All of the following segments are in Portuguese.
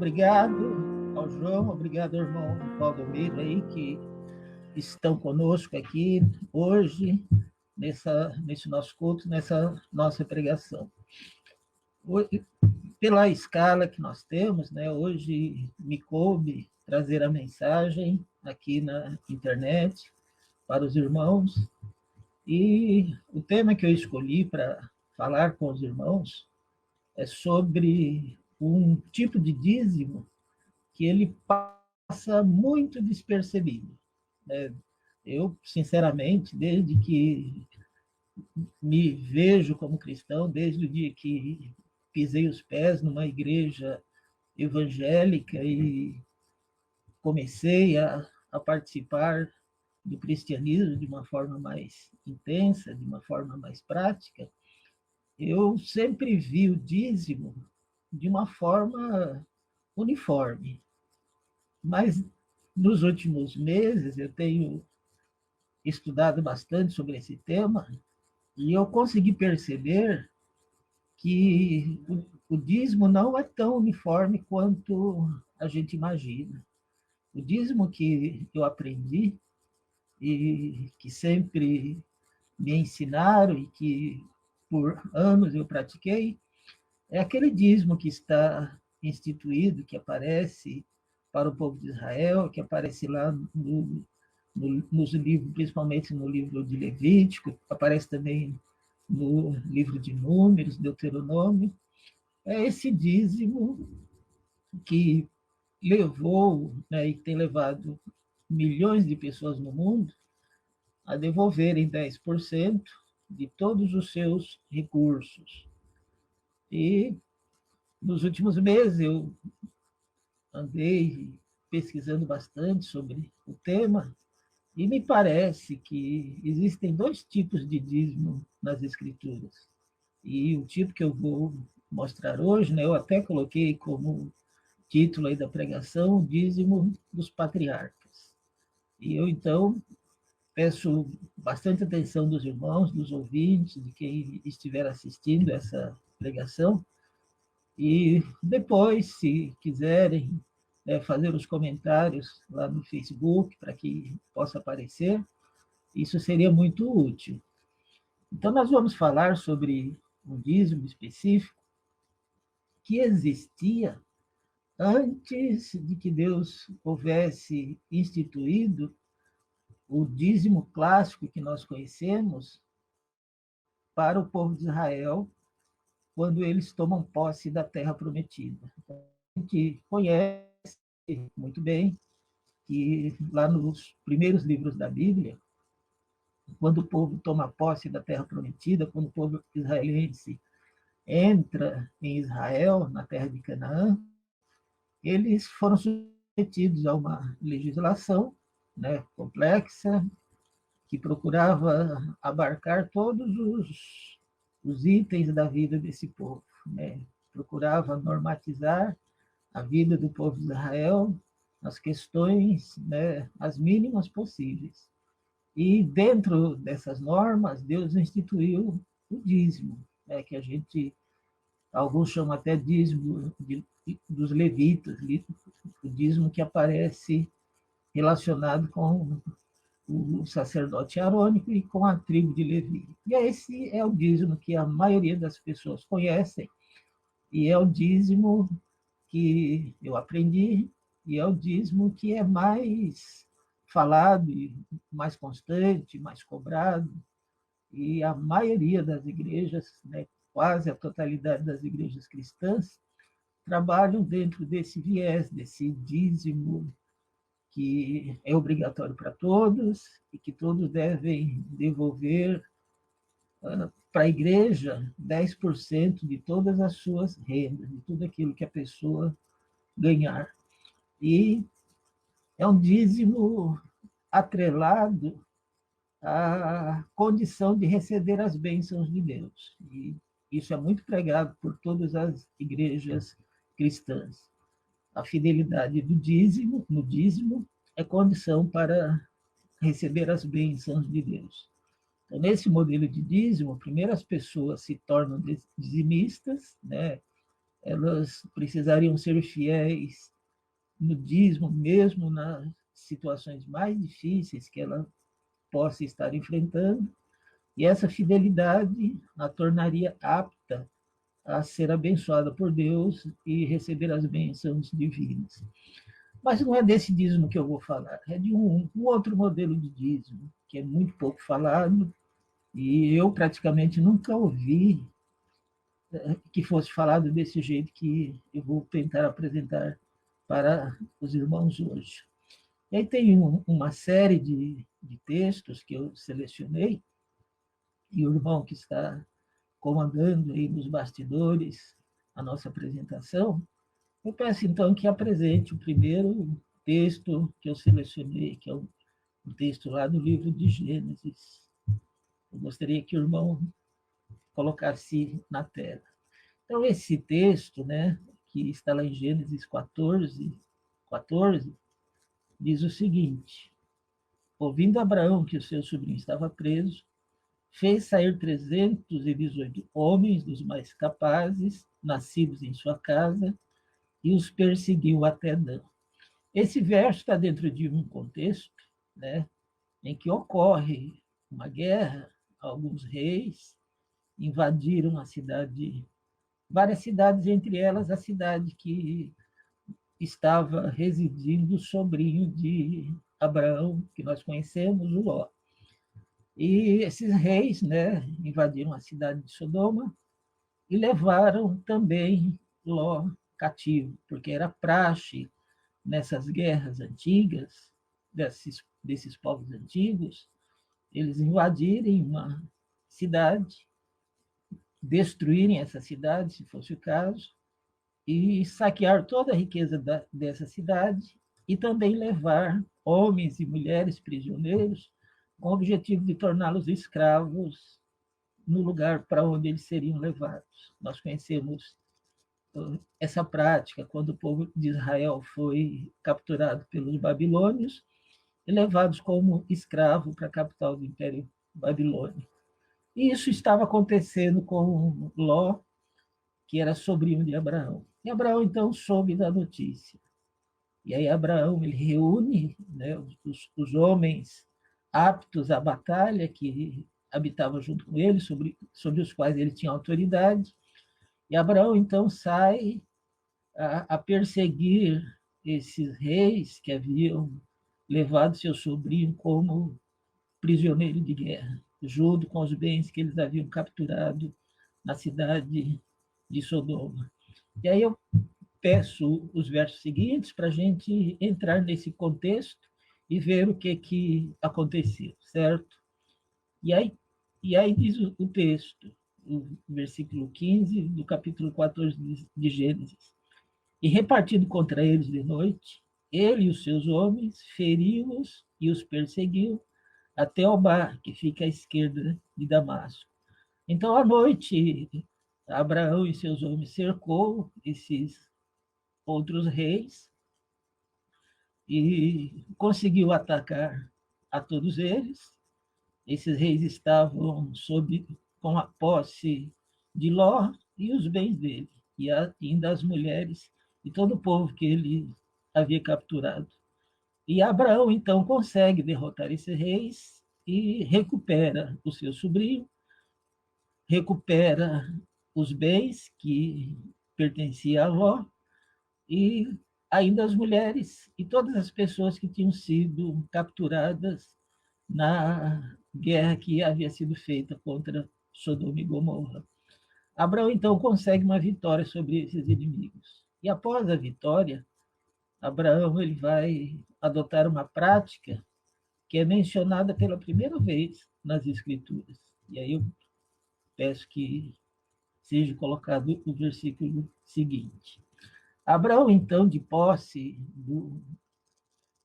obrigado ao João, obrigado ao irmão Valdomiro aí, que estão conosco aqui hoje, nesse nosso culto, nessa nossa pregação. Hoje, pela escala que nós temos, né, hoje me coube trazer a mensagem aqui na internet para os irmãos, e o tema que eu escolhi para falar com os irmãos é sobre um tipo de dízimo que ele passa muito despercebido, né? Eu, sinceramente, desde que me vejo como cristão, desde o dia que pisei os pés numa igreja evangélica e comecei a participar do cristianismo de uma forma mais intensa, de uma forma mais prática, eu sempre vi o dízimo de uma forma uniforme. Mas nos últimos meses eu tenho estudado bastante sobre esse tema e eu consegui perceber que o dízimo não é tão uniforme quanto a gente imagina. O dízimo que eu aprendi e que sempre me ensinaram e que por anos eu pratiquei, é aquele dízimo que está instituído, que aparece para o povo de Israel, que aparece lá nos livros, principalmente no livro de Levítico, aparece também no livro de Números, Deuteronômio. É esse dízimo que levou, né, e tem levado milhões de pessoas no mundo a devolverem 10% de todos os seus recursos. E nos últimos meses eu andei pesquisando bastante sobre o tema e me parece que existem dois tipos de dízimo nas Escrituras. E o tipo que eu vou mostrar hoje, né, eu até coloquei como título aí da pregação, o dízimo dos patriarcas. E eu, então, peço bastante atenção dos irmãos, dos ouvintes, de quem estiver assistindo essa pregação, e depois, se quiserem, fazer os comentários lá no Facebook, para que possa aparecer, isso seria muito útil. Então, nós vamos falar sobre um dízimo específico que existia antes de que Deus houvesse instituído o dízimo clássico que nós conhecemos para o povo de Israel, quando eles tomam posse da terra prometida. A gente conhece muito bem que lá nos primeiros livros da Bíblia, quando o povo toma posse da terra prometida, quando o povo israelense entra em Israel, na terra de Canaã, eles foram submetidos a uma legislação, né, complexa, que procurava abarcar todos os itens da vida desse povo, né? Procurava normatizar a vida do povo de Israel, as questões, né, as mínimas possíveis. E dentro dessas normas, Deus instituiu o dízimo, né, que a gente, alguns chamam até dízimo dos levitas, o dízimo que aparece relacionado com o sacerdote arônico e com a tribo de Levi. E esse é o dízimo que a maioria das pessoas conhecem, e é o dízimo que eu aprendi, e é o dízimo que é mais falado, e mais constante, mais cobrado, e a maioria das igrejas, né, quase a totalidade das igrejas cristãs, trabalham dentro desse viés, desse dízimo que é obrigatório para todos e que todos devem devolver para a igreja 10% de todas as suas rendas, de tudo aquilo que a pessoa ganhar. E é um dízimo atrelado à condição de receber as bênçãos de Deus. E isso é muito pregado por todas as igrejas cristãs. A fidelidade do dízimo, no dízimo, é condição para receber as bênçãos de Deus. Então, nesse modelo de dízimo, primeiro as pessoas se tornam dizimistas, né? elas precisariam ser fiéis no dízimo, mesmo nas situações mais difíceis que ela possa estar enfrentando, e essa fidelidade a tornaria apta a ser abençoada por Deus e receber as bênçãos divinas. Mas não é desse dízimo que eu vou falar, é de um outro modelo de dízimo, que é muito pouco falado, e eu praticamente nunca ouvi que fosse falado desse jeito que eu vou tentar apresentar para os irmãos hoje. E aí tem uma série de textos que eu selecionei, e o irmão que está comandando aí nos bastidores a nossa apresentação, eu peço então que apresente o primeiro texto que eu selecionei, que é um texto lá do livro de Gênesis. Eu gostaria que o irmão colocasse na tela. Então, esse texto, né, que está lá em Gênesis 14, diz o seguinte: ouvindo Abraão que o seu sobrinho estava preso, fez sair 318 homens dos mais capazes, nascidos em sua casa, e os perseguiu até Dan. Esse verso está dentro de um contexto, né, em que ocorre uma guerra, alguns reis invadiram a cidade, várias cidades, entre elas a cidade que estava residindo o sobrinho de Abraão, que nós conhecemos, o Ló. E esses reis, né, invadiram a cidade de Sodoma e levaram também Ló cativo, porque era praxe nessas guerras antigas, desses povos antigos, eles invadirem uma cidade, destruírem essa cidade, se fosse o caso, e saquear toda a riqueza dessa cidade e também levar homens e mulheres prisioneiros com o objetivo de torná-los escravos no lugar para onde eles seriam levados. Nós conhecemos essa prática quando o povo de Israel foi capturado pelos babilônios e levados como escravo para a capital do Império Babilônico. E isso estava acontecendo com Ló, que era sobrinho de Abraão. E Abraão, então, soube da notícia. E aí Abraão ele reúne, né, os homens aptos à batalha, que habitavam junto com ele, sobre os quais ele tinha autoridade. E Abraão, então, sai a perseguir esses reis que haviam levado seu sobrinho como prisioneiro de guerra, junto com os bens que eles haviam capturado na cidade de Sodoma. E aí eu peço os versos seguintes para a gente entrar nesse contexto e ver o que aconteceu, certo? E aí, diz o texto, o versículo 15 do capítulo 14 de Gênesis: e repartido contra eles de noite, ele e os seus homens feriu-os e os perseguiu até Obá, que fica à esquerda de Damasco. Então, à noite, Abraão e seus homens cercou esses outros reis e conseguiu atacar a todos eles. Esses reis estavam com a posse de Ló e os bens dele, e ainda as mulheres e todo o povo que ele havia capturado. E Abraão, então, consegue derrotar esses reis e recupera o seu sobrinho, recupera os bens que pertenciam a Ló e ainda as mulheres e todas as pessoas que tinham sido capturadas na guerra que havia sido feita contra Sodoma e Gomorra. Abraão, então, consegue uma vitória sobre esses inimigos. E após a vitória, Abraão ele vai adotar uma prática que é mencionada pela primeira vez nas Escrituras. E aí eu peço que seja colocado o versículo seguinte. Abraão, então, de posse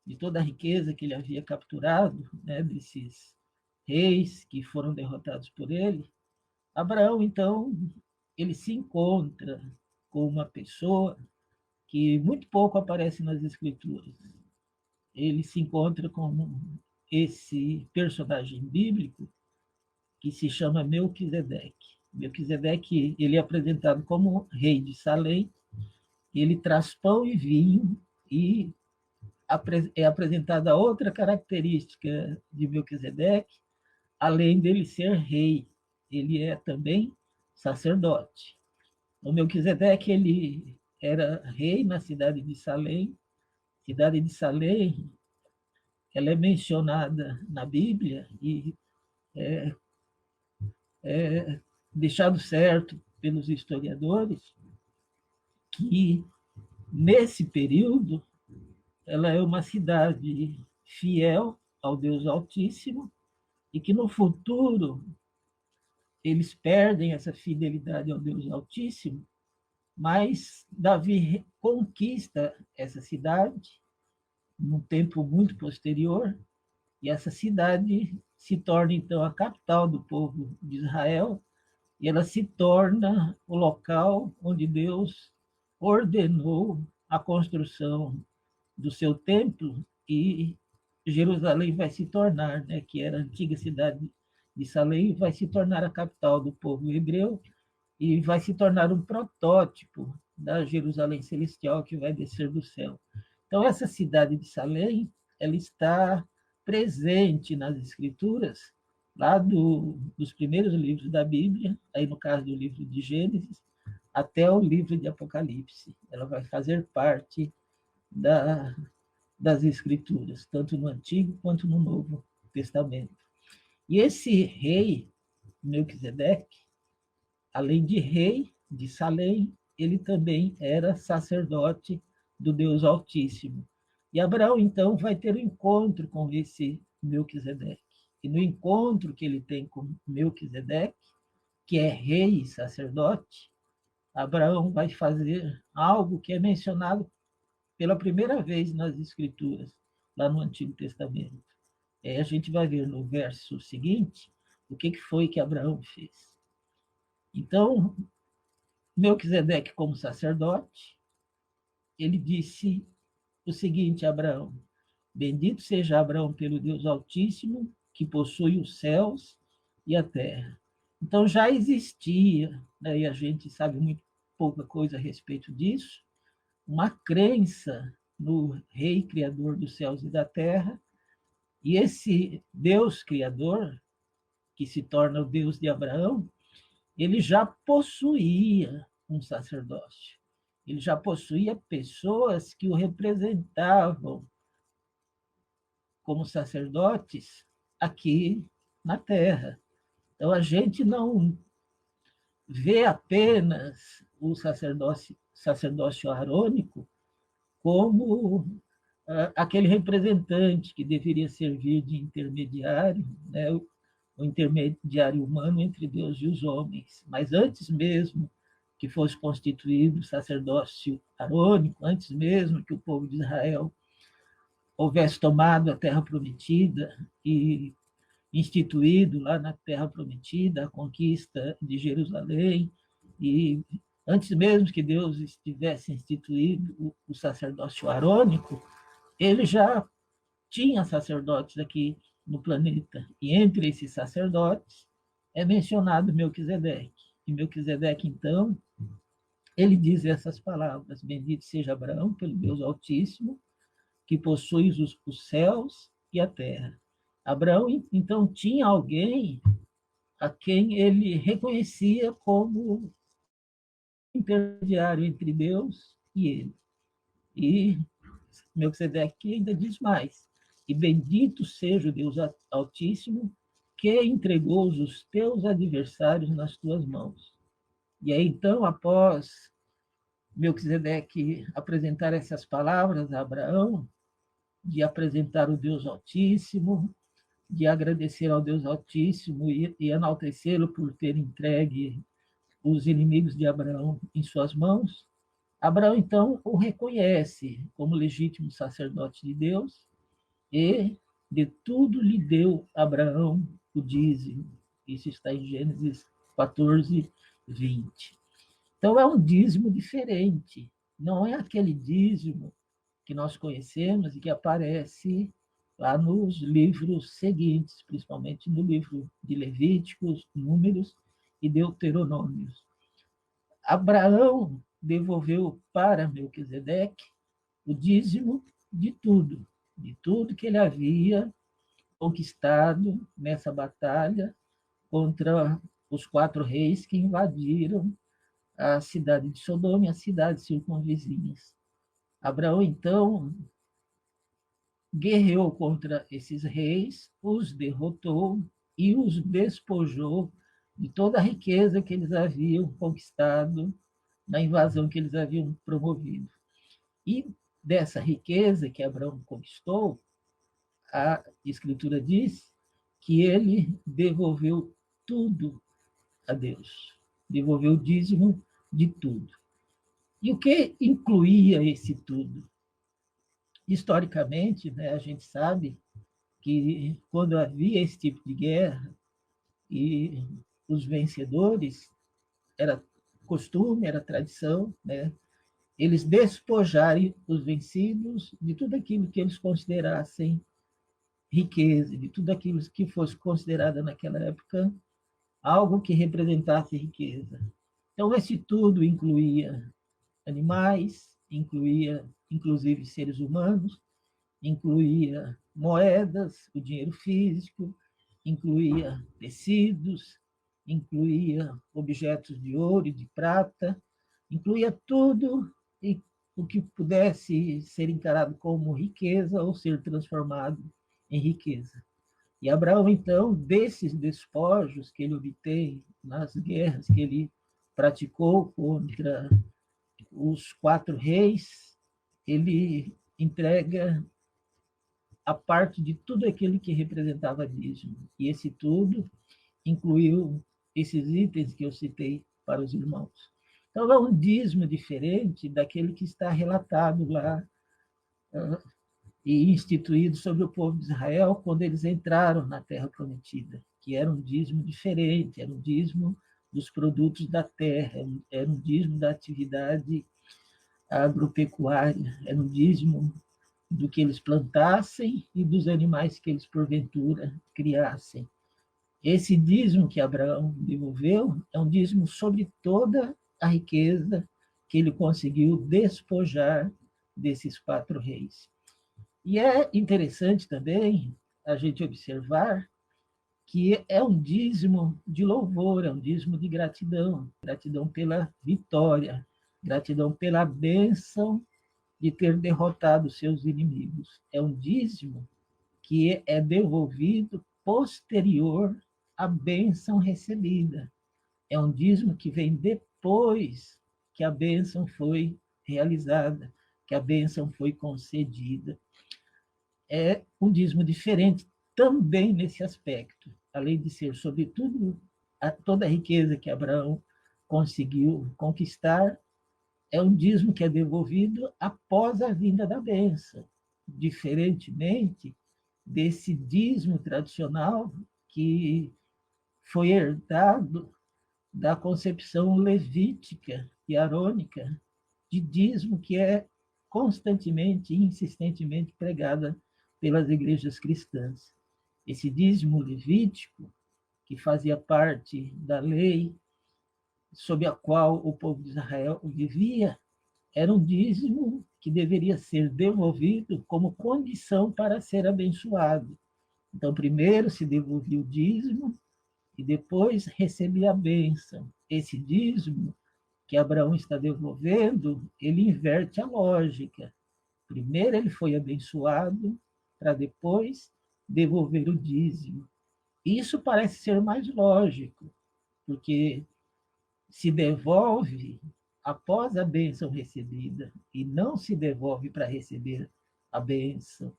de toda a riqueza que ele havia capturado, né, desses reis que foram derrotados por ele, Abraão, então, ele se encontra com uma pessoa que muito pouco aparece nas Escrituras. Ele se encontra com esse personagem bíblico que se chama Melquisedeque. Melquisedeque, ele é apresentado como rei de Salém, ele traz pão e vinho, e é apresentada outra característica de Melquisedeque, além dele ser rei, ele é também sacerdote. O Melquisedeque, ele era rei na cidade de Salém. Cidade de Salém, ela é mencionada na Bíblia e é deixado certo pelos historiadores que, nesse período, ela é uma cidade fiel ao Deus Altíssimo e que, no futuro, eles perdem essa fidelidade ao Deus Altíssimo, mas Davi conquista essa cidade num tempo muito posterior, e essa cidade se torna, então, a capital do povo de Israel, e ela se torna o local onde Deus ordenou a construção do seu templo, e Jerusalém vai se tornar, né, que era a antiga cidade de Salém, vai se tornar a capital do povo hebreu e vai se tornar um protótipo da Jerusalém celestial que vai descer do céu. Então, essa cidade de Salém, ela está presente nas Escrituras, lá dos primeiros livros da Bíblia, aí no caso do livro de Gênesis, até o livro de Apocalipse. Ela vai fazer parte das Escrituras, tanto no Antigo quanto no Novo Testamento. E esse rei, Melquisedeque, além de rei de Salém, ele também era sacerdote do Deus Altíssimo. E Abraão, então, vai ter um encontro com esse Melquisedeque. E no encontro que ele tem com Melquisedeque, que é rei e sacerdote, Abraão vai fazer algo que é mencionado pela primeira vez nas Escrituras, lá no Antigo Testamento. A gente vai ver no verso seguinte o que foi que Abraão fez. Então, Melquisedeque, como sacerdote, ele disse o seguinte a Abraão: bendito seja Abraão pelo Deus Altíssimo, que possui os céus e a terra. Então já existia, né, e a gente sabe muito pouca coisa a respeito disso, uma crença no Rei Criador dos céus e da terra, e esse Deus Criador, que se torna o Deus de Abraão, ele já possuía um sacerdócio. Ele já possuía pessoas que o representavam como sacerdotes aqui na Terra. Então, a gente não vê apenas o sacerdócio arônico como aquele representante que deveria servir de intermediário, né, o intermediário humano entre Deus e os homens. Mas antes mesmo que fosse constituído o sacerdócio arônico, antes mesmo que o povo de Israel houvesse tomado a terra prometida e instituído lá na terra prometida a conquista de Jerusalém, e antes mesmo que Deus estivesse instituído o sacerdócio arônico, ele já tinha sacerdotes aqui no planeta. E entre esses sacerdotes é mencionado Melquisedeque. E Melquisedeque, então, ele diz essas palavras: bendito seja Abraão pelo Deus Altíssimo, que possui os céus e a terra. Abraão, então, tinha alguém a quem ele reconhecia como intermediário entre Deus e ele. E Melquisedeque ainda diz mais: e bendito seja o Deus Altíssimo, que entregou os teus adversários nas tuas mãos. E aí, então, após Melquisedeque apresentar essas palavras a Abraão, de apresentar o Deus Altíssimo, de agradecer ao Deus Altíssimo e enaltecê-lo por ter entregue os inimigos de Abraão em suas mãos, Abraão, então, o reconhece como legítimo sacerdote de Deus e de tudo lhe deu Abraão o dízimo. Isso está em Gênesis 14, 20. Então, é um dízimo diferente. Não é aquele dízimo que nós conhecemos e que aparece lá nos livros seguintes, principalmente no livro de Levíticos, Números e Deuteronômios. Abraão devolveu para Melquisedeque o dízimo de tudo que ele havia conquistado nessa batalha contra os 4 reis que invadiram a cidade de Sodoma e as cidades circunvizinhas. Abraão, então, guerreou contra esses reis, os derrotou e os despojou de toda a riqueza que eles haviam conquistado na invasão que eles haviam promovido. E dessa riqueza que Abraão conquistou, a Escritura diz que ele devolveu tudo a Deus, devolveu o dízimo de tudo. E o que incluía esse tudo? Historicamente, né, a gente sabe que quando havia esse tipo de guerra e os vencedores, era costume, era tradição, né, eles despojarem os vencidos de tudo aquilo que eles considerassem riqueza, de tudo aquilo que fosse considerado naquela época algo que representasse riqueza. Então, esse tudo incluía animais, incluía, inclusive, seres humanos, incluía moedas, o dinheiro físico, incluía tecidos, incluía objetos de ouro e de prata, incluía tudo e o que pudesse ser encarado como riqueza ou ser transformado em riqueza. E Abraão, então, desses despojos que ele obtém nas guerras que ele praticou contra os 4 reis, ele entrega a parte de tudo aquilo que representava dízimo. E esse tudo incluiu esses itens que eu citei para os irmãos. Então, é um dízimo diferente daquele que está relatado lá e instituído sobre o povo de Israel quando eles entraram na Terra Prometida, que era um dízimo diferente, era um dízimo dos produtos da terra, era um dízimo da atividade agropecuária, era um dízimo do que eles plantassem e dos animais que eles, porventura, criassem. Esse dízimo que Abraão devolveu é um dízimo sobre toda a riqueza que ele conseguiu despojar desses 4 reis. E é interessante também a gente observar que é um dízimo de louvor, é um dízimo de gratidão, gratidão pela vitória, gratidão pela bênção de ter derrotado seus inimigos. É um dízimo que é devolvido posterior à bênção recebida. É um dízimo que vem depois que a bênção foi realizada, que a bênção foi concedida. É um dízimo diferente também nesse aspecto, além de ser, sobretudo, toda a riqueza que Abraão conseguiu conquistar, é um dízimo que é devolvido após a vinda da bênção, diferentemente desse dízimo tradicional que foi herdado da concepção levítica e arônica de dízimo que é constantemente e insistentemente pregada pelas igrejas cristãs. Esse dízimo levítico, que fazia parte da lei sob a qual o povo de Israel vivia, era um dízimo que deveria ser devolvido como condição para ser abençoado. Então, primeiro se devolvia o dízimo e depois recebia a bênção. Esse dízimo que Abraão está devolvendo, ele inverte a lógica. Primeiro ele foi abençoado para depois devolver o dízimo. Isso parece ser mais lógico, porque se devolve após a bênção recebida e não se devolve para receber a bênção.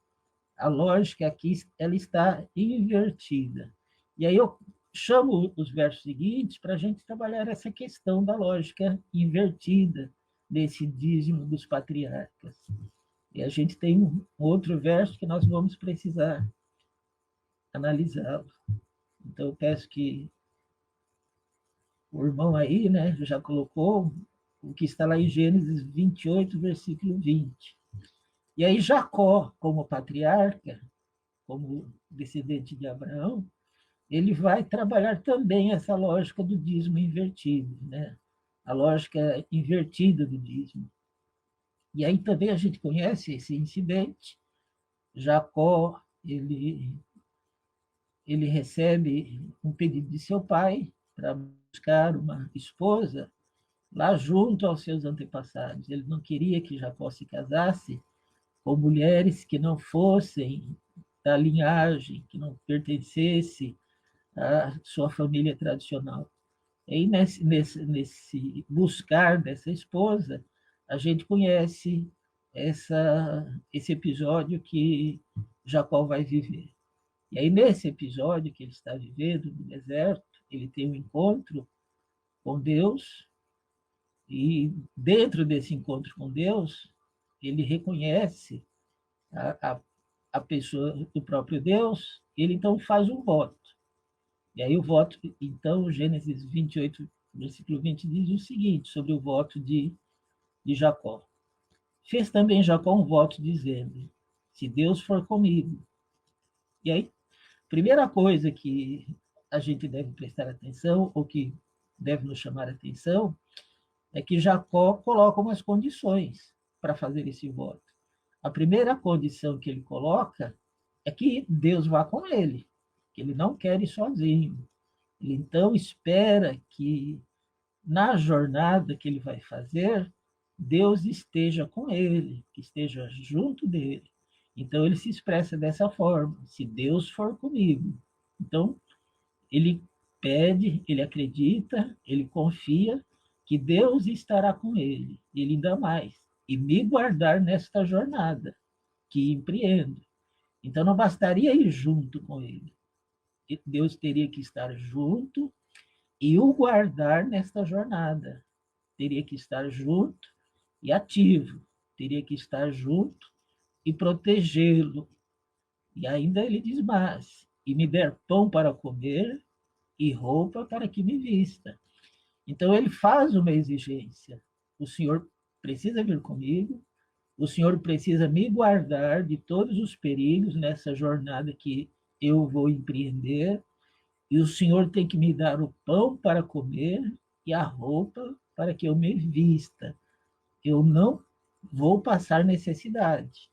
A lógica aqui ela está invertida. E aí eu chamo os versos seguintes para a gente trabalhar essa questão da lógica invertida desse dízimo dos patriarcas. E a gente tem um outro verso que nós vamos precisar analisá-lo. Então, eu peço que o irmão aí, né, já colocou o que está lá em Gênesis 28, versículo 20. E aí Jacó, como patriarca, como descendente de Abraão, ele vai trabalhar também essa lógica do dízimo invertido, né? A lógica invertida do dízimo. E aí também a gente conhece esse incidente. Jacó, ele recebe um pedido de seu pai para buscar uma esposa lá junto aos seus antepassados. Ele não queria que Jacó se casasse com mulheres que não fossem da linhagem, que não pertencesse à sua família tradicional. E aí, nesse buscar dessa esposa, a gente conhece esse episódio que Jacó vai viver. E aí, nesse episódio que ele está vivendo no deserto, ele tem um encontro com Deus, e dentro desse encontro com Deus, ele reconhece a, a, a pessoa do próprio Deus, ele então faz um voto. E aí o voto, então, Gênesis 28, versículo 20, diz o seguinte sobre o voto de Jacó. Fez também Jacó um voto dizendo, se Deus for comigo. E aí, primeira coisa que a gente deve prestar atenção, ou que deve nos chamar a atenção, é que Jacó coloca umas condições para fazer esse voto. A primeira condição que ele coloca é que Deus vá com ele, que ele não quer ir sozinho. Ele então espera que na jornada que ele vai fazer, Deus esteja com ele, que esteja junto dele. Então ele se expressa dessa forma: se Deus for comigo. Então ele pede, ele acredita, ele confia que Deus estará com ele. Ele ainda mais, e me guardar nesta jornada que empreendo. Então não bastaria ir junto com ele. Deus teria que estar junto e o guardar nesta jornada. Teria que estar junto e ativo. Teria que estar junto e protegê-lo. E ainda ele diz mais: e me der pão para comer e roupa para que me vista. Então ele faz uma exigência. O Senhor precisa vir comigo, o Senhor precisa me guardar de todos os perigos nessa jornada que eu vou empreender, e o Senhor tem que me dar o pão para comer e a roupa para que eu me vista. Eu não vou passar necessidade.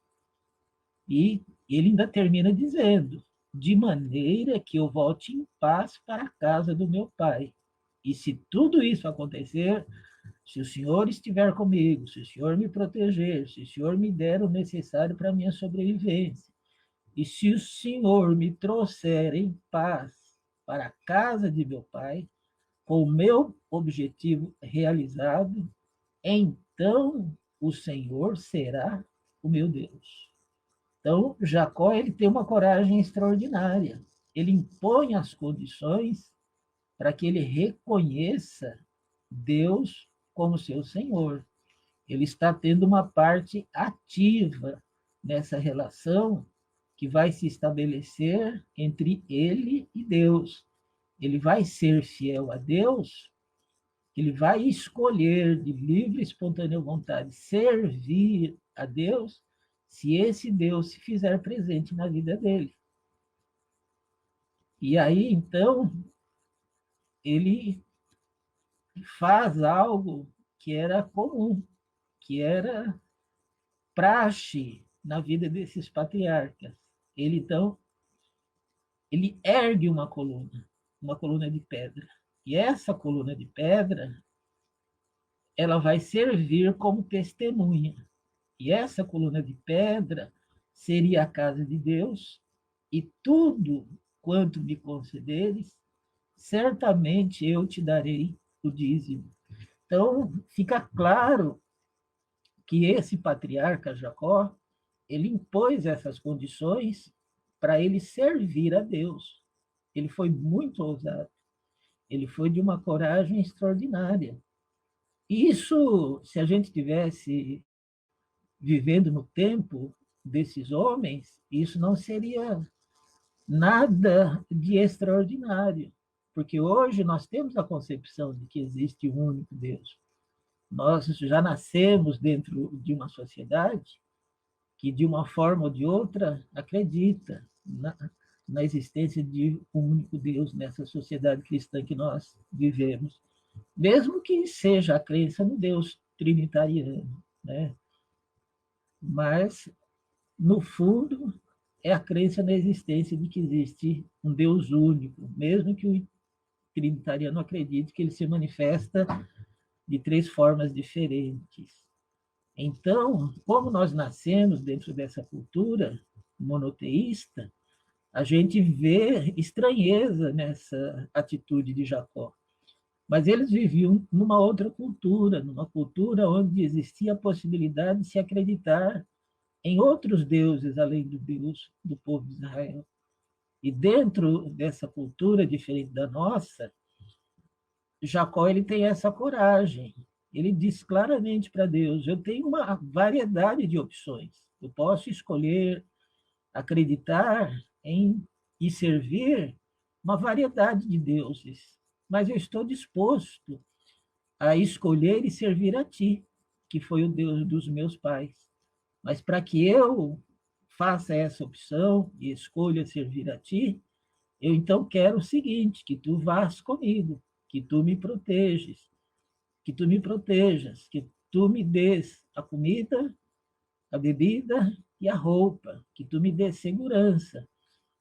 E ele ainda termina dizendo, de maneira que eu volte em paz para a casa do meu pai. E se tudo isso acontecer, se o Senhor estiver comigo, se o Senhor me proteger, se o Senhor me der o necessário para a minha sobrevivência, e se o Senhor me trouxer em paz para a casa de meu pai, com o meu objetivo realizado, então o Senhor será o meu Deus. Então, Jacó ele tem uma coragem extraordinária. Ele impõe as condições para que ele reconheça Deus como seu Senhor. Ele está tendo uma parte ativa nessa relação que vai se estabelecer entre ele e Deus. Ele vai ser fiel a Deus, ele vai escolher de livre e espontânea vontade servir a Deus, se esse Deus se fizer presente na vida dele. E aí, então, ele faz algo que era comum, que era praxe na vida desses patriarcas. Ele, então, ele ergue uma coluna de pedra. E essa coluna de pedra, ela vai servir como testemunha. E essa coluna de pedra seria a casa de Deus, e tudo quanto me concederes, certamente eu te darei o dízimo. Então, fica claro que esse patriarca Jacó, ele impôs essas condições para ele servir a Deus. Ele foi muito ousado. Ele foi de uma coragem extraordinária. Isso, se a gente tivesse vivendo no tempo desses homens, isso não seria nada de extraordinário, porque hoje nós temos a concepção de que existe um único Deus. Nós já nascemos dentro de uma sociedade que, de uma forma ou de outra, acredita na existência de um único Deus nessa sociedade cristã que nós vivemos, mesmo que seja a crença no Deus trinitariano, né? Mas, no fundo, é a crença na existência de que existe um Deus único, mesmo que o trinitariano acredite que ele se manifesta de 3 formas diferentes. Então, como nós nascemos dentro dessa cultura monoteísta, a gente vê estranheza nessa atitude de Jacó. Mas eles viviam numa outra cultura, numa cultura onde existia a possibilidade de se acreditar em outros deuses além do Deus do povo de Israel. E dentro dessa cultura diferente da nossa, Jacó ele tem essa coragem. Ele diz claramente para Deus: eu tenho uma variedade de opções. Eu posso escolher acreditar em e servir uma variedade de deuses, mas eu estou disposto a escolher e servir a ti, que foi o Deus dos meus pais. Mas para que eu faça essa opção e escolha servir a ti, eu então quero o seguinte, que tu vás comigo, que tu me proteges, que tu me des a comida, a bebida e a roupa, que tu me des segurança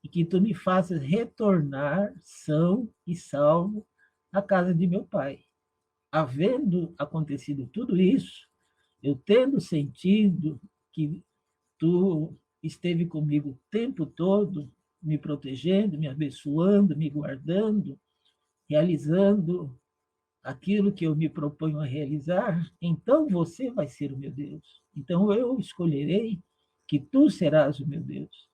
e que tu me faças retornar são e salvo à casa de meu pai. Havendo acontecido tudo isso, eu tendo sentido que tu esteve comigo o tempo todo, me protegendo, me abençoando, me guardando, realizando aquilo que eu me proponho a realizar, então você vai ser o meu Deus. Então eu escolherei que tu serás o meu Deus.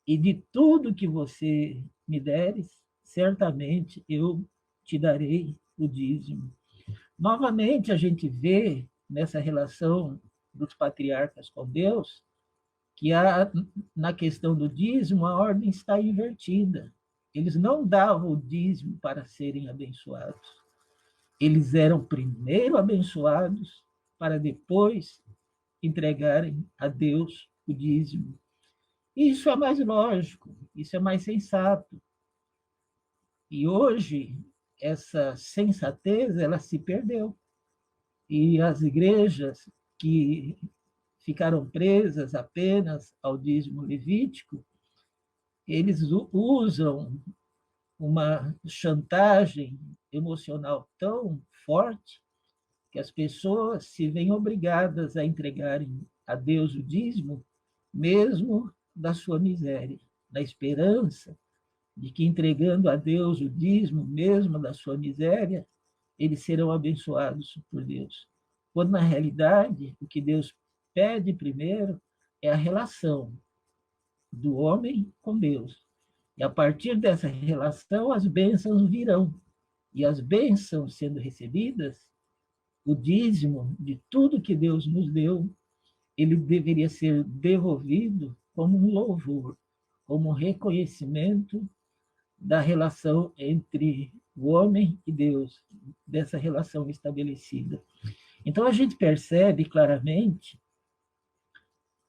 E de tudo que você me deres, certamente eu te darei o dízimo. Novamente, a gente vê nessa relação dos patriarcas com Deus que na questão do dízimo a ordem está invertida. Eles não davam o dízimo para serem abençoados. Eles eram primeiro abençoados para depois entregarem a Deus o dízimo. Isso é mais lógico, isso é mais sensato. E hoje, essa sensatez, ela se perdeu. E as igrejas que ficaram presas apenas ao dízimo levítico, eles usam uma chantagem emocional tão forte que as pessoas se veem obrigadas a entregarem a Deus o dízimo, mesmo da sua miséria, na esperança de que entregando a Deus o dízimo, mesmo da sua miséria, eles serão abençoados por Deus. Quando, na realidade, o que Deus pede primeiro é a relação do homem com Deus. E a partir dessa relação, as bênçãos virão. E as bênçãos sendo recebidas, o dízimo de tudo que Deus nos deu, ele deveria ser devolvido como um louvor, como um reconhecimento da relação entre o homem e Deus, dessa relação estabelecida. Então, a gente percebe claramente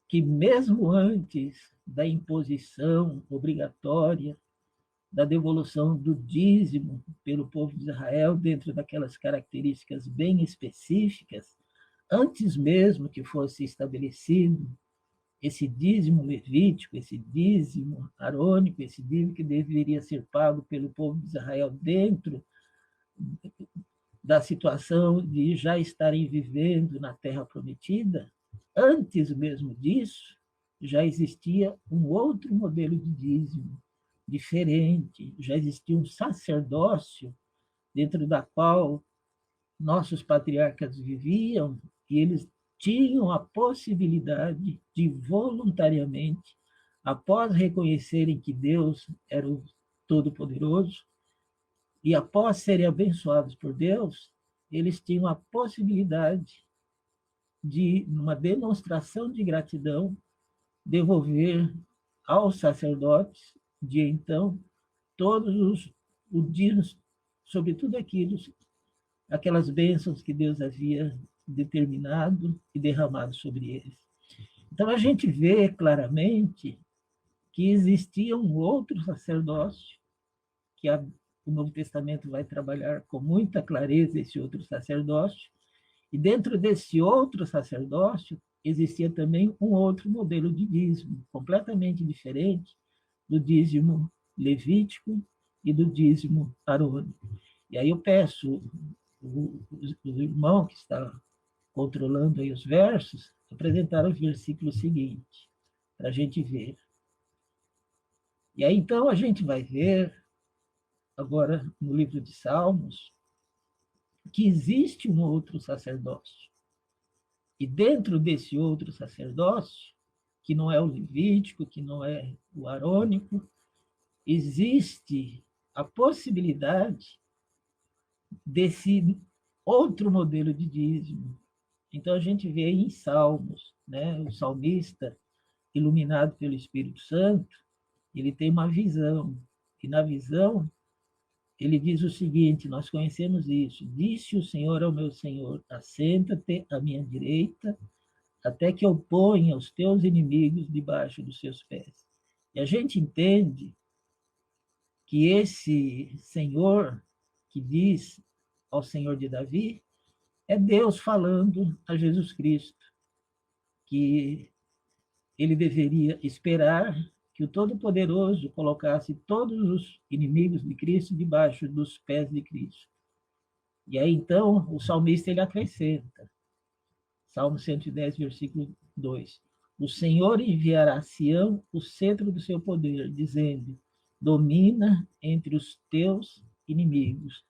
que, mesmo antes da imposição obrigatória da devolução do dízimo pelo povo de Israel, dentro daquelas características bem específicas, antes mesmo que fosse estabelecido esse dízimo levítico, esse dízimo arônico, esse dízimo que deveria ser pago pelo povo de Israel dentro da situação de já estarem vivendo na terra prometida, antes mesmo disso, já existia um outro modelo de dízimo, diferente, já existia um sacerdócio dentro da qual nossos patriarcas viviam, e eles tinham a possibilidade de voluntariamente, após reconhecerem que Deus era o Todo-Poderoso, e após serem abençoados por Deus, eles tinham a possibilidade de, numa demonstração de gratidão, devolver aos sacerdotes de então todos os dias sobre tudo aquilo, aquelas bênçãos que Deus havia determinado e derramado sobre eles. Então a gente vê claramente que existia um outro sacerdócio, que o Novo Testamento vai trabalhar com muita clareza esse outro sacerdócio, e dentro desse outro sacerdócio existia também um outro modelo de dízimo, completamente diferente do dízimo levítico e do dízimo arônico. E aí eu peço o irmão que está controlando aí os versos, apresentar o versículo seguinte, para a gente ver. E aí, então, a gente vai ver, agora, no livro de Salmos, que existe um outro sacerdócio. E dentro desse outro sacerdócio, que não é o levítico, que não é o arônico, existe a possibilidade desse outro modelo de dízimo. Então, a gente vê em Salmos, né, o salmista, iluminado pelo Espírito Santo, ele tem uma visão, e na visão ele diz o seguinte, nós conhecemos isso, disse o Senhor ao meu Senhor, assenta-te à minha direita, até que eu ponha os teus inimigos debaixo dos seus pés. E a gente entende que esse Senhor que diz ao Senhor de Davi é Deus falando a Jesus Cristo, que ele deveria esperar que o Todo-Poderoso colocasse todos os inimigos de Cristo debaixo dos pés de Cristo. E aí, então, o salmista ele acrescenta, Salmo 110, versículo 2, o Senhor enviará a Sião o cetro do seu poder, dizendo, domina entre os teus inimigos.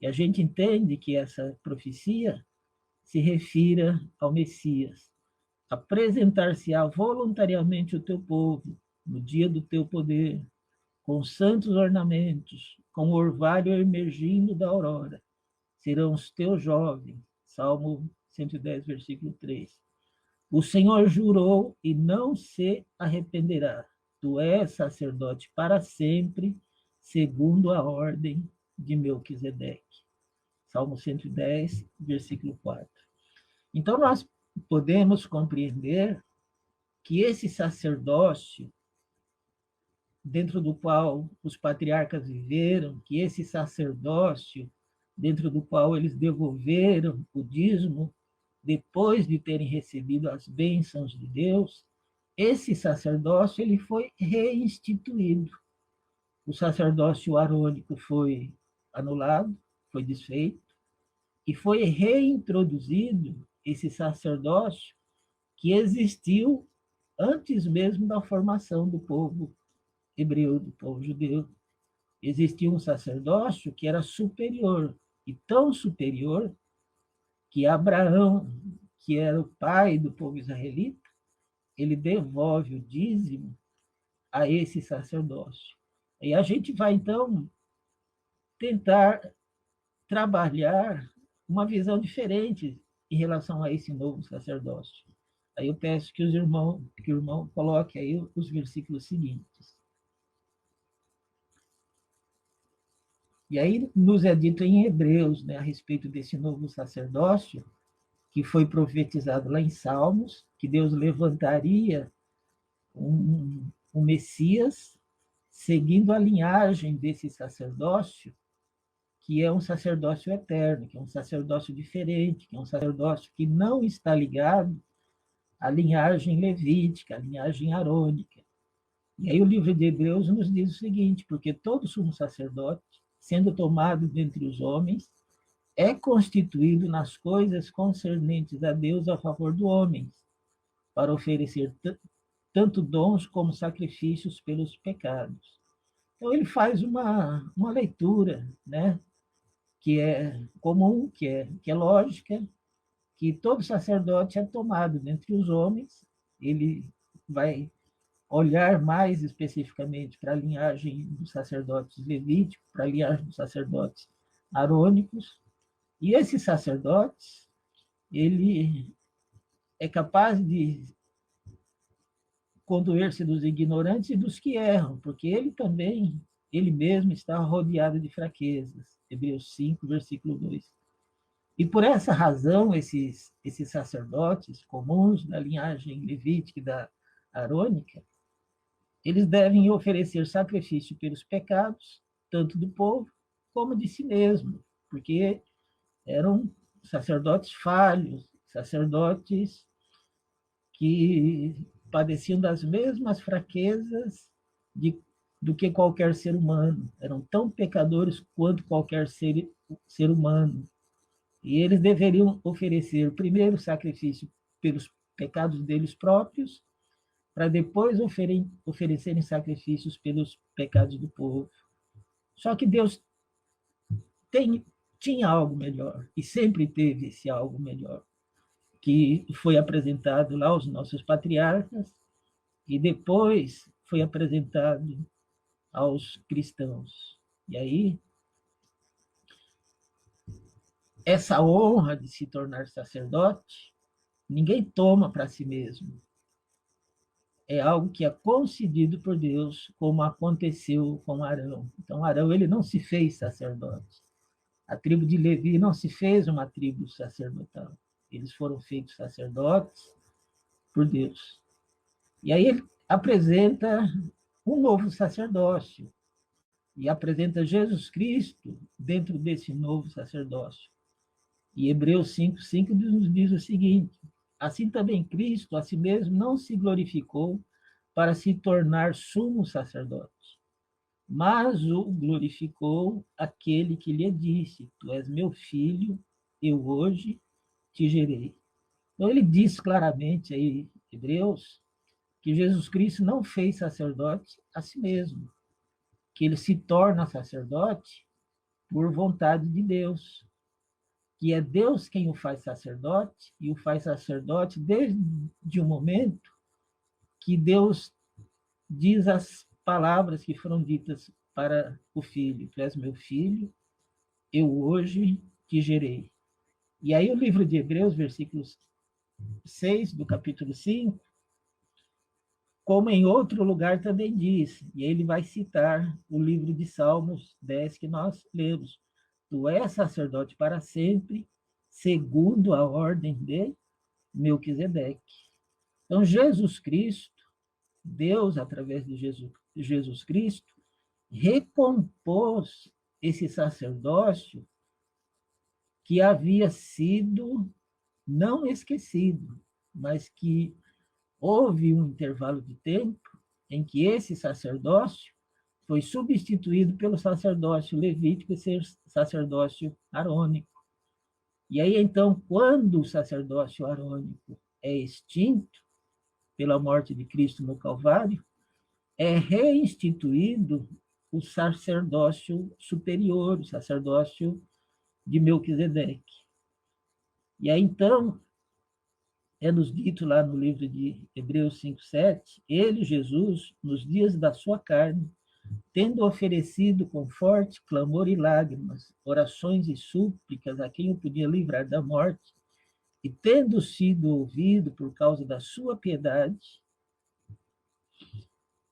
E a gente entende que essa profecia se refira ao Messias. Apresentar-se-á voluntariamente o teu povo no dia do teu poder, com santos ornamentos, com o orvalho emergindo da aurora. Serão os teus jovens. Salmo 110, versículo 3. O Senhor jurou e não se arrependerá. Tu és sacerdote para sempre, segundo a ordem de Melquisedeque. Salmo 110, versículo 4. Então, nós podemos compreender que esse sacerdócio, dentro do qual os patriarcas viveram, que esse sacerdócio, dentro do qual eles devolveram o dízimo, depois de terem recebido as bênçãos de Deus, esse sacerdócio ele foi reinstituído. O sacerdócio arônico foi anulado, foi desfeito, e foi reintroduzido esse sacerdócio que existiu antes mesmo da formação do povo hebreu, do povo judeu. Existia um sacerdócio que era superior, e tão superior que Abraão, que era o pai do povo israelita, ele devolve o dízimo a esse sacerdócio. E a gente vai, então, tentar trabalhar uma visão diferente em relação a esse novo sacerdócio. Aí eu peço que o irmão coloque aí os versículos seguintes. E aí nos é dito em Hebreus, né, a respeito desse novo sacerdócio, que foi profetizado lá em Salmos, que Deus levantaria um Messias, seguindo a linhagem desse sacerdócio, que é um sacerdócio eterno, que é um sacerdócio diferente, que é um sacerdócio que não está ligado à linhagem levítica, à linhagem arônica. E aí o livro de Hebreus nos diz o seguinte, porque todo sumo sacerdote, sendo tomado dentre os homens, é constituído nas coisas concernentes a Deus a favor do homem, para oferecer tanto dons como sacrifícios pelos pecados. Então ele faz uma leitura, né, que é comum, que é lógica, que todo sacerdote é tomado dentre os homens, ele vai olhar mais especificamente para a linhagem dos sacerdotes levíticos, para a linhagem dos sacerdotes arônicos, e esses sacerdotes, ele é capaz de condoer-se dos ignorantes e dos que erram, porque ele também, ele mesmo está rodeado de fraquezas. Hebreus 5, versículo 2. E por essa razão, esses sacerdotes comuns da linhagem levítica e da arônica, eles devem oferecer sacrifício pelos pecados, tanto do povo como de si mesmo, porque eram sacerdotes falhos, sacerdotes que padeciam das mesmas fraquezas do que qualquer ser humano. Eram tão pecadores quanto qualquer ser humano. E eles deveriam oferecer primeiro o sacrifício pelos pecados deles próprios, para depois oferecerem sacrifícios pelos pecados do povo. Só que Deus tinha algo melhor, e sempre teve esse algo melhor, que foi apresentado lá aos nossos patriarcas, e depois foi apresentado aos cristãos. E aí, essa honra de se tornar sacerdote, ninguém toma para si mesmo. É algo que é concedido por Deus, como aconteceu com Arão. Então, Arão ele não se fez sacerdote. A tribo de Levi não se fez uma tribo sacerdotal. Eles foram feitos sacerdotes por Deus. E aí ele apresenta um novo sacerdócio, e apresenta Jesus Cristo dentro desse novo sacerdócio. E Hebreus 5:5 nos diz o seguinte: assim também Cristo a si mesmo não se glorificou para se tornar sumo sacerdote, mas o glorificou aquele que lhe disse: tu és meu filho, eu hoje te gerei. Então ele diz claramente aí, Hebreus, que Jesus Cristo não fez sacerdote a si mesmo, que ele se torna sacerdote por vontade de Deus, que é Deus quem o faz sacerdote, e o faz sacerdote desde o momento que Deus diz as palavras que foram ditas para o filho: tu és meu filho, eu hoje te gerei. E aí o livro de Hebreus, versículos 6 do capítulo 5, como em outro lugar também diz, e ele vai citar o livro de Salmos 10 que nós lemos: tu és sacerdote para sempre, segundo a ordem de Melquisedeque. Então, Jesus Cristo, Deus, através de Jesus Cristo, recompôs esse sacerdócio que havia sido não esquecido, mas que houve um intervalo de tempo em que esse sacerdócio foi substituído pelo sacerdócio levítico e sacerdócio arônico. E aí, então, quando o sacerdócio arônico é extinto pela morte de Cristo no Calvário, é reinstituído o sacerdócio superior, o sacerdócio de Melquisedeque. E aí, então, é nos dito lá no livro de Hebreus 5:7, ele, Jesus, nos dias da sua carne, tendo oferecido com forte clamor e lágrimas, orações e súplicas a quem o podia livrar da morte, e tendo sido ouvido por causa da sua piedade,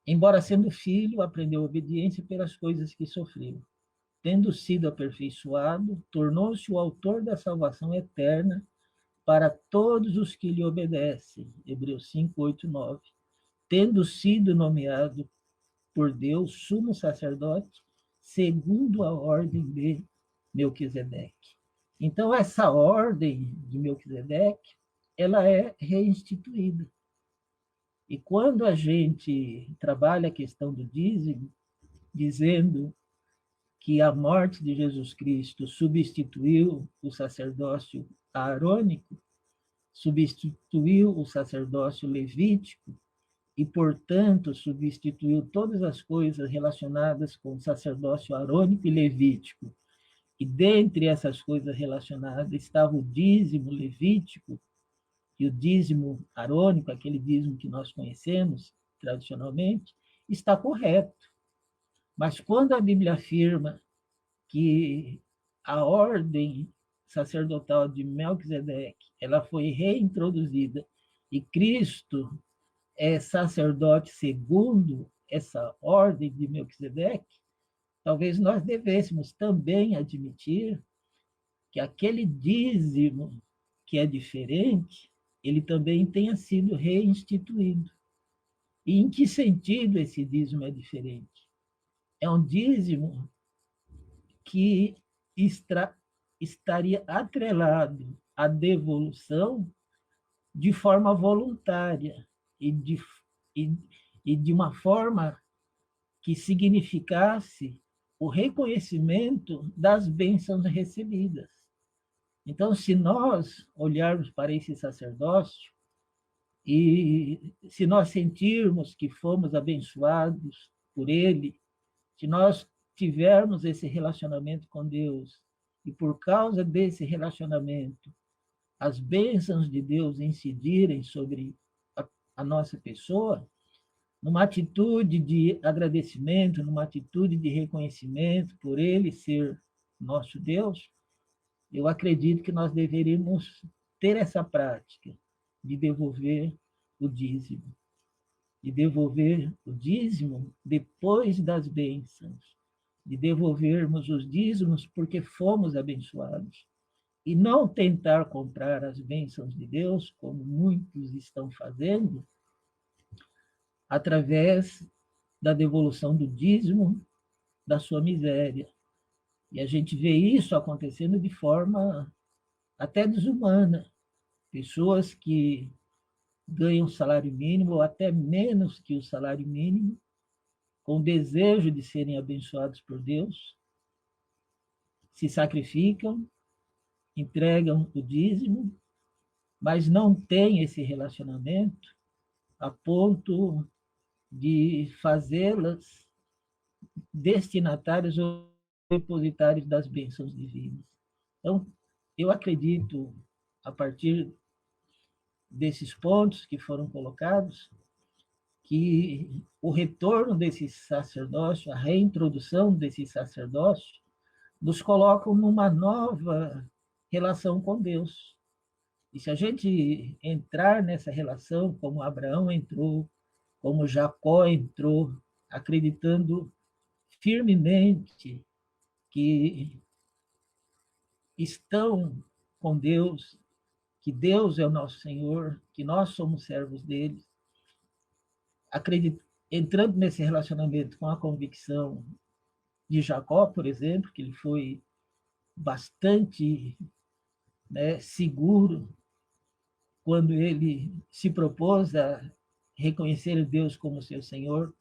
embora sendo filho, aprendeu obediência pelas coisas que sofreu. Tendo sido aperfeiçoado, tornou-se o autor da salvação eterna para todos os que lhe obedecem. Hebreus 5, 8, 9. Tendo sido nomeado por Deus sumo sacerdote, segundo a ordem de Melquisedeque. Então, essa ordem de Melquisedeque, ela é reinstituída. E quando a gente trabalha a questão do dízimo, dizendo que a morte de Jesus Cristo substituiu o sacerdócio arônico, substituiu o sacerdócio levítico, e, portanto, substituiu todas as coisas relacionadas com o sacerdócio arônico e levítico. E dentre essas coisas relacionadas estava o dízimo levítico e o dízimo arônico, aquele dízimo que nós conhecemos tradicionalmente, está correto. Mas quando a Bíblia afirma que a ordem sacerdotal de Melquisedeque ela foi reintroduzida e Cristo é sacerdote segundo essa ordem de Melquisedeque, talvez nós devêssemos também admitir que aquele dízimo que é diferente, ele também tenha sido reinstituído. E em que sentido esse dízimo é diferente? É um dízimo que estaria atrelado à devolução de forma voluntária e e, e de uma forma que significasse o reconhecimento das bênçãos recebidas. Então, se nós olharmos para esse sacerdócio e se nós sentirmos que fomos abençoados por ele, se nós tivermos esse relacionamento com Deus e por causa desse relacionamento as bênçãos de Deus incidirem sobre a nossa pessoa, numa atitude de agradecimento, numa atitude de reconhecimento por ele ser nosso Deus, eu acredito que nós deveríamos ter essa prática de devolver o dízimo. De devolver o dízimo depois das bênçãos. De devolvermos os dízimos porque fomos abençoados. E não tentar comprar as bênçãos de Deus, como muitos estão fazendo, através da devolução do dízimo da sua miséria. E a gente vê isso acontecendo de forma até desumana. Pessoas que ganham salário mínimo ou até menos que o salário mínimo, com o desejo de serem abençoados por Deus, se sacrificam, entregam o dízimo, mas não têm esse relacionamento a ponto de fazê-las destinatárias ou depositários das bênçãos divinas. Então, eu acredito, a partir desses pontos que foram colocados, que o retorno desse sacerdócio, a reintrodução desse sacerdócio, nos colocam numa nova relação com Deus. E se a gente entrar nessa relação, como Abraão entrou, como Jacó entrou, acreditando firmemente que estão com Deus, que Deus é o nosso Senhor, que nós somos servos dele, entrando nesse relacionamento com a convicção de Jacó, por exemplo, que ele foi bastante, né, seguro quando ele se propôs a reconhecer Deus como seu Senhor,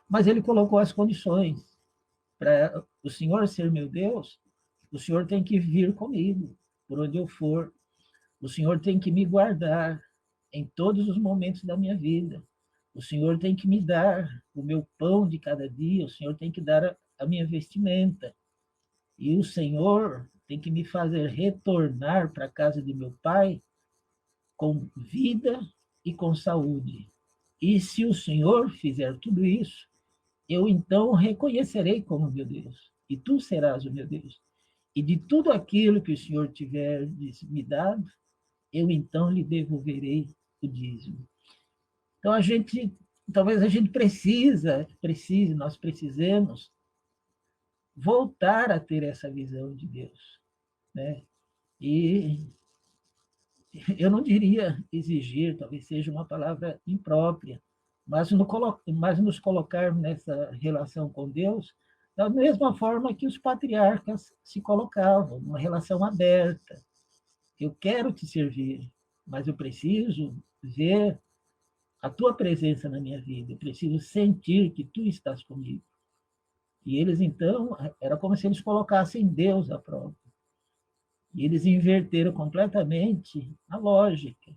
mas ele colocou as condições. Para o Senhor ser meu Deus, o Senhor tem que vir comigo, por onde eu for. O Senhor tem que me guardar em todos os momentos da minha vida. O Senhor tem que me dar o meu pão de cada dia, o Senhor tem que dar a minha vestimenta. E o Senhor tem que me fazer retornar para a casa de meu Pai com vida e com saúde. E se o Senhor fizer tudo isso, eu então reconhecerei como meu Deus, e tu serás o meu Deus. E de tudo aquilo que o Senhor tiver me dado, eu então lhe devolverei o dízimo. Então, talvez a gente nós precisemos voltar a ter essa visão de Deus, né? E eu não diria exigir, talvez seja uma palavra imprópria, mas nos colocar nessa relação com Deus da mesma forma que os patriarcas se colocavam, uma relação aberta. Eu quero te servir, mas eu preciso ver a tua presença na minha vida, eu preciso sentir que tu estás comigo. E eles, então, era como se eles colocassem Deus à prova. E eles inverteram completamente a lógica,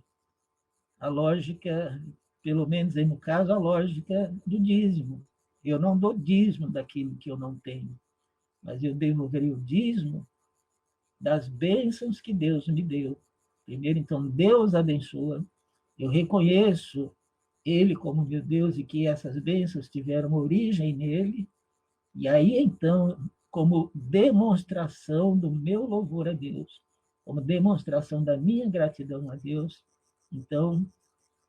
pelo menos aí no caso, a lógica do dízimo. Eu não dou dízimo daquilo que eu não tenho, mas eu devolverei o dízimo das bênçãos que Deus me deu. Primeiro, então, Deus abençoa, eu reconheço Ele como meu Deus e que essas bênçãos tiveram origem nele, e aí, então, como demonstração do meu louvor a Deus, como demonstração da minha gratidão a Deus, então,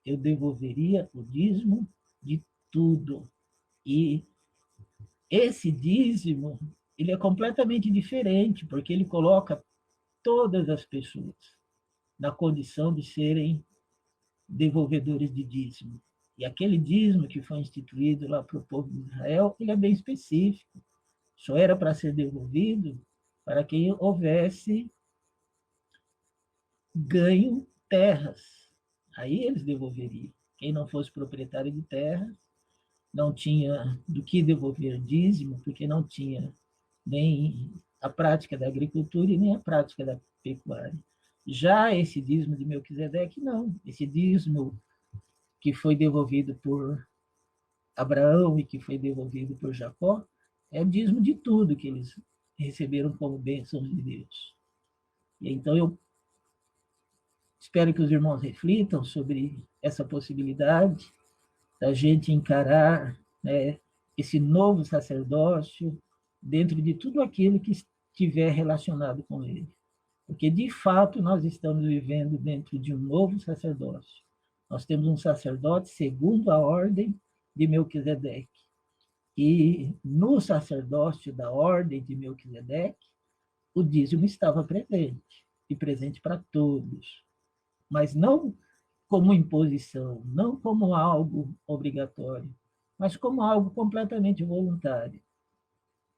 eu devolveria o dízimo de tudo. E esse dízimo, ele é completamente diferente, porque ele coloca todas as pessoas na condição de serem devolvedores de dízimo. E aquele dízimo que foi instituído lá para o povo de Israel, ele é bem específico. Só era para ser devolvido para quem houvesse ganho terras. Aí eles devolveriam. Quem não fosse proprietário de terras, não tinha do que devolver dízimo, porque não tinha nem a prática da agricultura e nem a prática da pecuária. Já esse dízimo de Melquisedeque, não. Esse dízimo que foi devolvido por Abraão e que foi devolvido por Jacó, é o dízimo de tudo que eles receberam como bênçãos de Deus. E então eu espero que os irmãos reflitam sobre essa possibilidade da gente encarar, né, esse novo sacerdócio dentro de tudo aquilo que estiver relacionado com ele. Porque, de fato, nós estamos vivendo dentro de um novo sacerdócio. Nós temos um sacerdote segundo a ordem de Melquisedeque. E no sacerdócio da ordem de Melquisedeque, o dízimo estava presente, e presente para todos. Mas não como imposição, não como algo obrigatório, mas como algo completamente voluntário.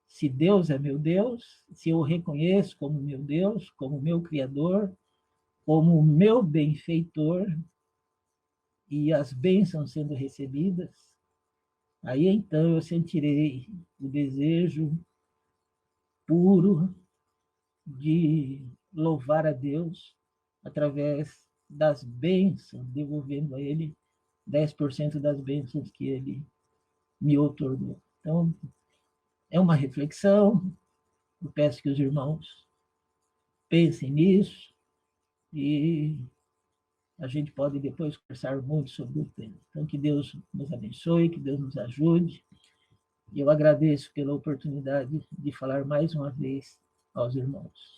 Se Deus é meu Deus, se eu o reconheço como meu Deus, como meu Criador, como meu benfeitor, e as bênçãos sendo recebidas, aí então eu sentirei o desejo puro de louvar a Deus através das bênçãos, devolvendo a Ele 10% das bênçãos que Ele me outorgou. Então, é uma reflexão, eu peço que os irmãos pensem nisso e a gente pode depois conversar muito sobre o tema. Então, que Deus nos abençoe, que Deus nos ajude. E eu agradeço pela oportunidade de falar mais uma vez aos irmãos.